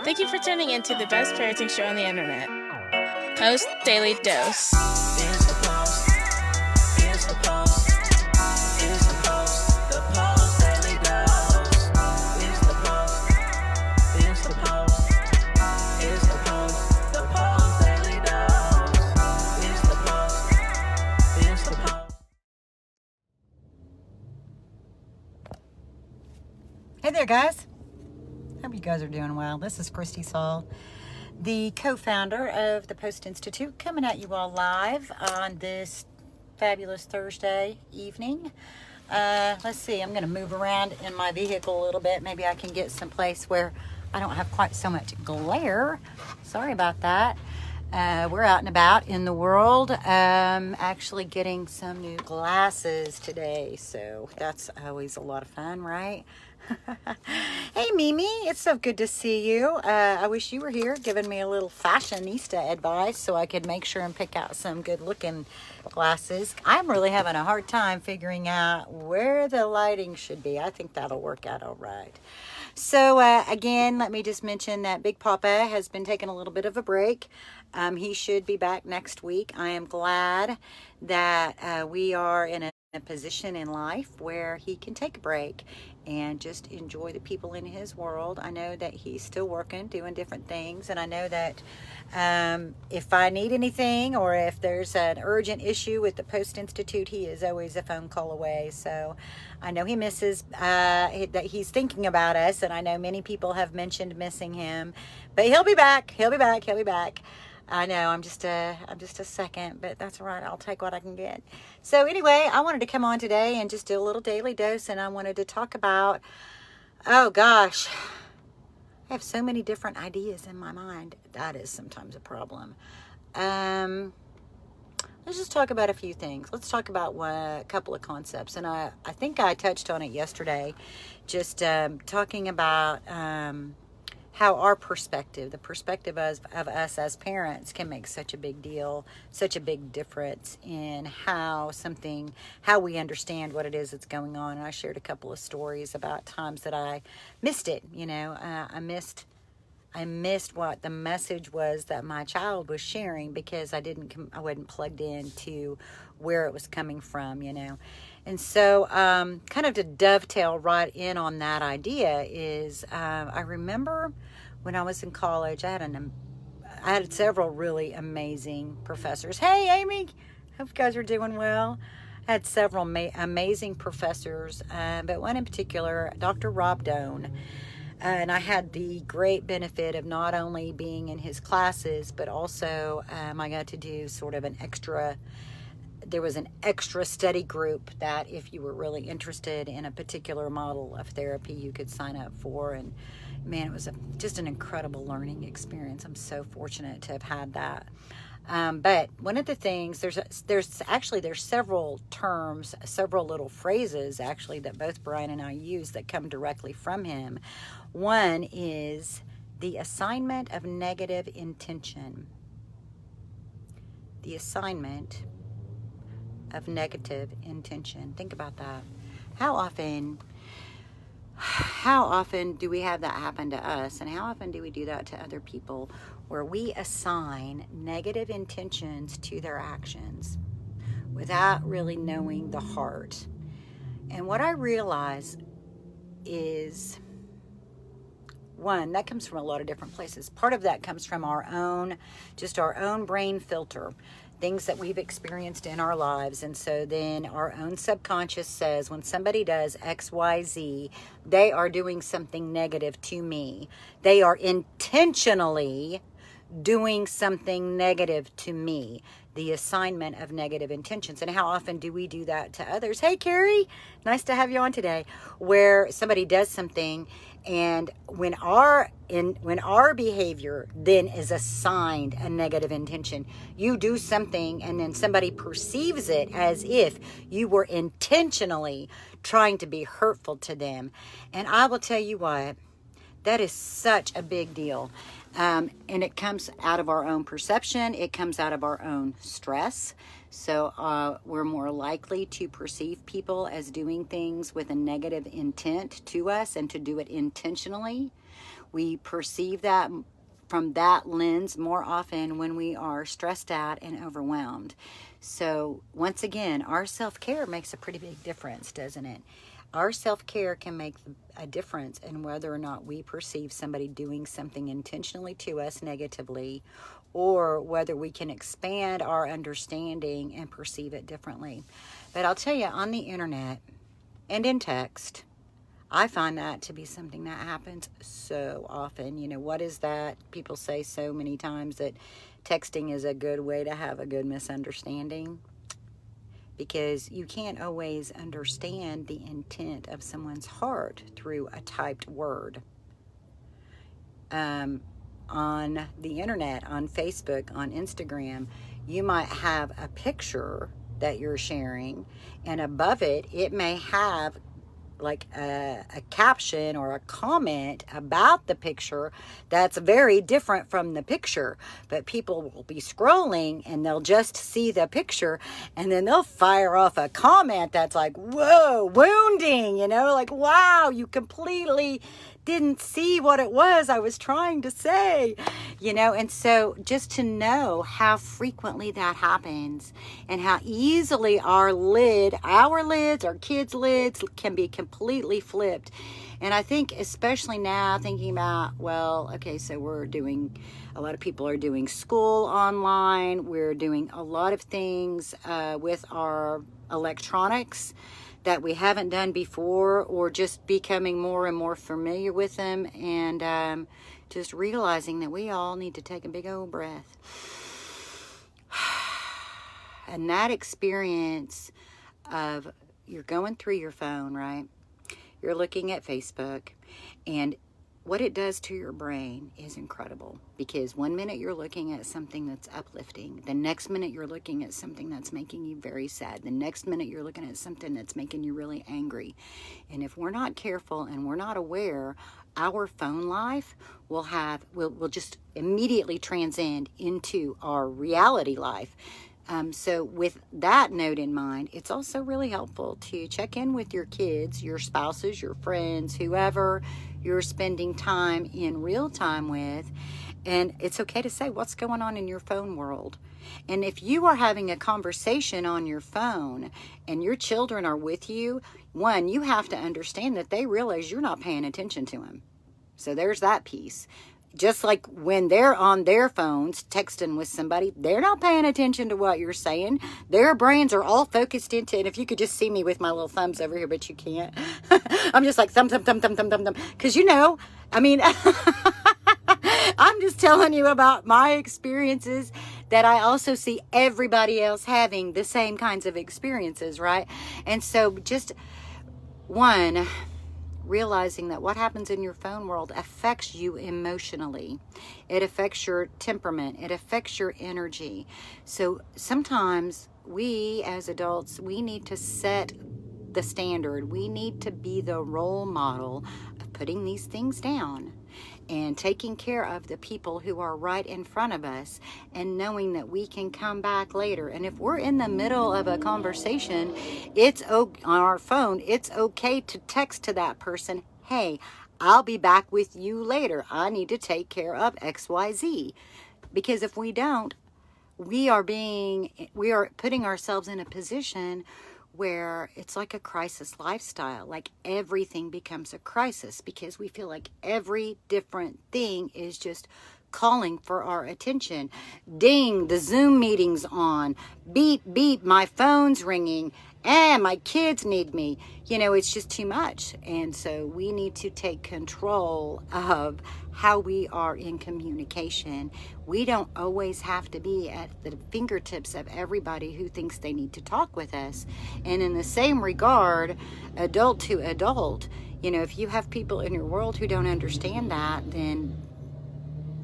Thank you for tuning in to the best parenting show on the internet, Post Daily Dose. It's the Post. It's the Post. It's the Post. The Post Daily Dose. It's the Post. It's the Post. It's the Post. The Post Daily Dose. It's the Post. It's the Post. Hey there, guys. Hope you guys are doing well. This is Kristi Saul, the co-founder of the Post+Institute, coming at you all live on this fabulous Thursday evening. Let's see, I'm going to move around in my vehicle a little bit. Maybe I can get someplace where I don't have quite so much glare. Sorry about that. We're out and about in the world, actually getting some new glasses today, so that's always a lot of fun, right? Hey Mimi, it's so good to see you. I wish you were here giving me a little fashionista advice so I could make sure and pick out some good looking glasses. I'm really having a hard time figuring out where the lighting should be. I think that'll work out all right. So again, let me just mention that Big Papa has been taking a little bit of a break. He should be back next week. I am glad that we are in a position in life where he can take a break and just enjoy the people in his world. I know that he's still working, doing different things, and I know that if I need anything or if there's an urgent issue with the Post+Institute, he is always a phone call away. So I know he misses, that he's thinking about us, and I know many people have mentioned missing him, but he'll be back. He'll be back. He'll be back. I know I'm just a second, but that's all right. I'll take what I can get. So anyway, I wanted to come on today and just do a little daily dose, and I wanted to talk about, oh gosh, I have so many different ideas in my mind. That is sometimes a problem. Let's just talk about a few things. Let's talk about a couple of concepts, and I think I touched on it yesterday, just talking about how our perspective, the perspective of us as parents, can make such a big deal, such a big difference in how we understand what it is that's going on. And I shared a couple of stories about times that I missed it. You know, I missed what the message was that my child was sharing because I wasn't plugged into where it was coming from, you know. And so kind of to dovetail right in on that idea is I remember when I was in college, I had several really amazing professors. Hey, Amy, hope you guys are doing well. I had several amazing professors, but one in particular, Dr. Rob Doan. And I had the great benefit of not only being in his classes, but also I got to do sort of there was an extra study group that if you were really interested in a particular model of therapy, you could sign up for. And man, it was just an incredible learning experience. I'm so fortunate to have had that. But one of the things, there's several terms, several little phrases actually that both Brian and I use that come directly from him. One is the assignment of negative intention. The assignment of negative intention. Think about that. How often do we have that happen to us, and how often do we do that to other people, where we assign negative intentions to their actions without really knowing the heart? And what I realize is, one, that comes from a lot of different places. Part of that comes from our own brain filter, things that we've experienced in our lives. And so then our own subconscious says, when somebody does X, Y, Z, they are doing something negative to me. They are intentionally doing something negative to me. The assignment of negative intentions. And how often do we do that to others? Hey, Carrie, nice to have you on today. Where somebody does something, and when our behavior then is assigned a negative intention, you do something and then somebody perceives it as if you were intentionally trying to be hurtful to them. And I will tell you what, that is such a big deal. And it comes out of our own perception. It comes out of our own stress. So we're more likely to perceive people as doing things with a negative intent to us and to do it intentionally. We perceive that from that lens more often when we are stressed out and overwhelmed. So once again, our self-care makes a pretty big difference, doesn't it? Our self-care can make a difference in whether or not we perceive somebody doing something intentionally to us negatively, or whether we can expand our understanding and perceive it differently. But I'll tell you, on the internet and in text, I find that to be something that happens so often. You know, what is that? People say so many times that texting is a good way to have a good misunderstanding, because you can't always understand the intent of someone's heart through a typed word. On the internet, on Facebook, on Instagram, you might have a picture that you're sharing, and above it, it may have like a caption or a comment about the picture that's very different from the picture. But people will be scrolling and they'll just see the picture, and then they'll fire off a comment that's like, whoa, wounding, you know, like, wow, you completely didn't see what it was I was trying to say, you know. And so just to know how frequently that happens and how easily our lids, our kids' lids can be completely flipped. And I think especially now thinking about, well, okay, so a lot of people are doing school online. We're doing a lot of things with our electronics that we haven't done before, or just becoming more and more familiar with them, and just realizing that we all need to take a big old breath. And that experience of you're going through your phone, right? You're looking at Facebook, and what it does to your brain is incredible, because one minute you're looking at something that's uplifting. The next minute you're looking at something that's making you very sad. The next minute you're looking at something that's making you really angry. And if we're not careful and we're not aware, our phone life will just immediately transcend into our reality life. So with that note in mind, it's also really helpful to check in with your kids, your spouses, your friends, whoever you're spending time in real time with. And it's okay to say what's going on in your phone world. And if you are having a conversation on your phone and your children are with you, one, you have to understand that they realize you're not paying attention to them. So there's that piece. Just like when they're on their phones texting with somebody, they're not paying attention to what you're saying. Their brains are all focused into, and if you could just see me with my little thumbs over here, but you can't. I'm just like thumb. Because, you know, I mean, I'm just telling you about my experiences that I also see everybody else having the same kinds of experiences, right? And so just one, realizing that what happens in your phone world affects you emotionally. It affects your temperament. It affects your energy. So sometimes we as adults, we need to set the standard. We need to be the role model of putting these things down and taking care of the people who are right in front of us, and knowing that we can come back later. And if we're in the middle of a conversation, on our phone, it's okay to text to that person, hey, I'll be back with you later. I need to take care of XYZ. Because if we don't, we are putting ourselves in a position where it's like a crisis lifestyle. Like everything becomes a crisis because we feel like every different thing is just calling for our attention. Ding, the Zoom meeting's on. Beep, beep, my phone's ringing. My kids need me. You know, it's just too much. And so we need to take control of how we are in communication. We don't always have to be at the fingertips of everybody who thinks they need to talk with us. And in the same regard, adult to adult, you know, if you have people in your world who don't understand that, then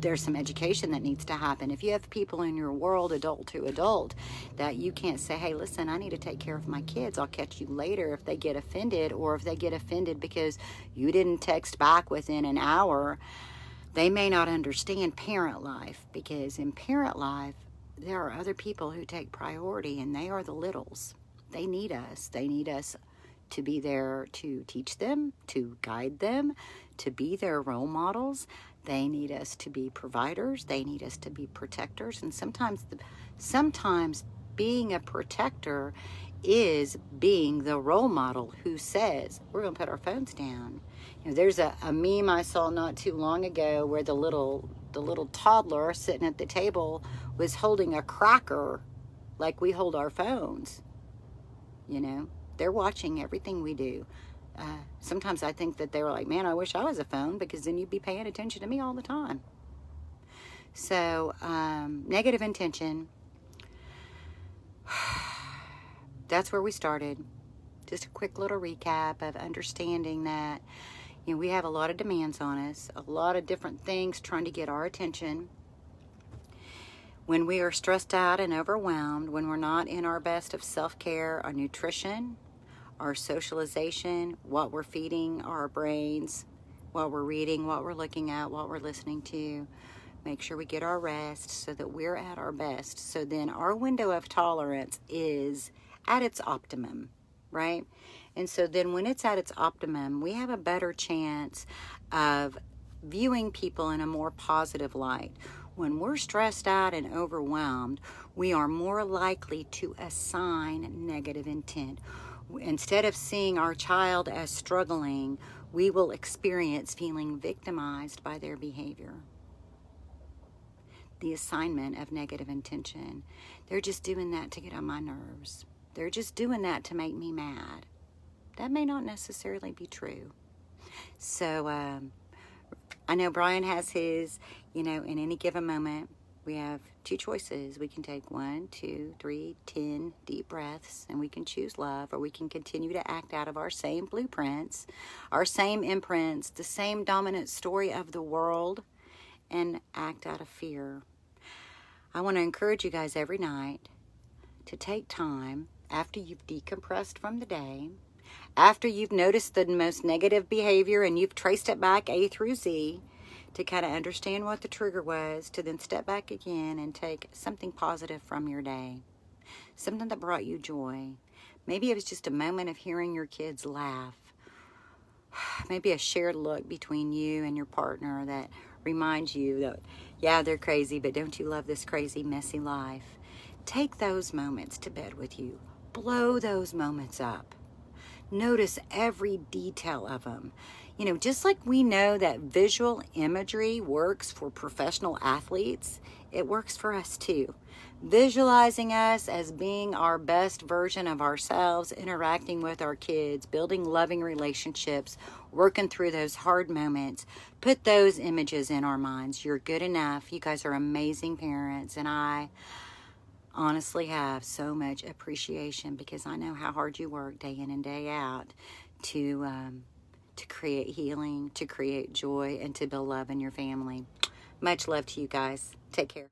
there's some education that needs to happen. If you have people in your world, adult to adult, that you can't say, hey, listen, I need to take care of my kids. I'll catch you later, if they get offended, or if they get offended because you didn't text back within an hour. They may not understand parent life, because in parent life, there are other people who take priority, and they are the littles. They need us. They need us to be there to teach them, to guide them, to be their role models. They need us to be providers. They need us to be protectors. And sometimes being a protector is being the role model who says, we're going to put our phones down. You know, there's a meme I saw not too long ago where the little toddler sitting at the table was holding a cracker like we hold our phones. You know, they're watching everything we do. Sometimes I think that they were like, man, I wish I was a phone, because then you'd be paying attention to me all the time. So, negative intention. That's where we started. Just a quick little recap of understanding that, you know, we have a lot of demands on us, a lot of different things trying to get our attention. When we are stressed out and overwhelmed, when we're not in our best of self-care, our nutrition, our socialization, what we're feeding our brains, what we're reading, what we're looking at, what we're listening to, make sure we get our rest so that we're at our best. So then our window of tolerance is at its optimum, right? And so then when it's at its optimum, we have a better chance of viewing people in a more positive light. When we're stressed out and overwhelmed, we are more likely to assign negative intent. Instead of seeing our child as struggling, we will experience feeling victimized by their behavior. The assignment of negative intention. They're just doing that to get on my nerves. They're just doing that to make me mad. That may not necessarily be true. So I know Brian has his, you know, in any given moment, we have two choices. We can take 1, 2, 3, 10 deep breaths, and we can choose love, or we can continue to act out of our same blueprints, our same imprints, the same dominant story of the world, and act out of fear. I want to encourage you guys every night to take time after you've decompressed from the day, after you've noticed the most negative behavior and you've traced it back A through Z, to kind of understand what the trigger was, to then step back again and take something positive from your day, something that brought you joy. Maybe it was just a moment of hearing your kids laugh, maybe a shared look between you and your partner that reminds you that, yeah, they're crazy, but don't you love this crazy, messy life? Take those moments to bed with you. Blow those moments up. Notice every detail of them. You know, just like we know that visual imagery works for professional athletes, it works for us too. Visualizing us as being our best version of ourselves, interacting with our kids, building loving relationships, working through those hard moments. Put those images in our minds. You're good enough. You guys are amazing parents, and I honestly have so much appreciation, because I know how hard you work day in and day out to create healing, to create joy, and to build love in your family. Much love to you guys. Take care.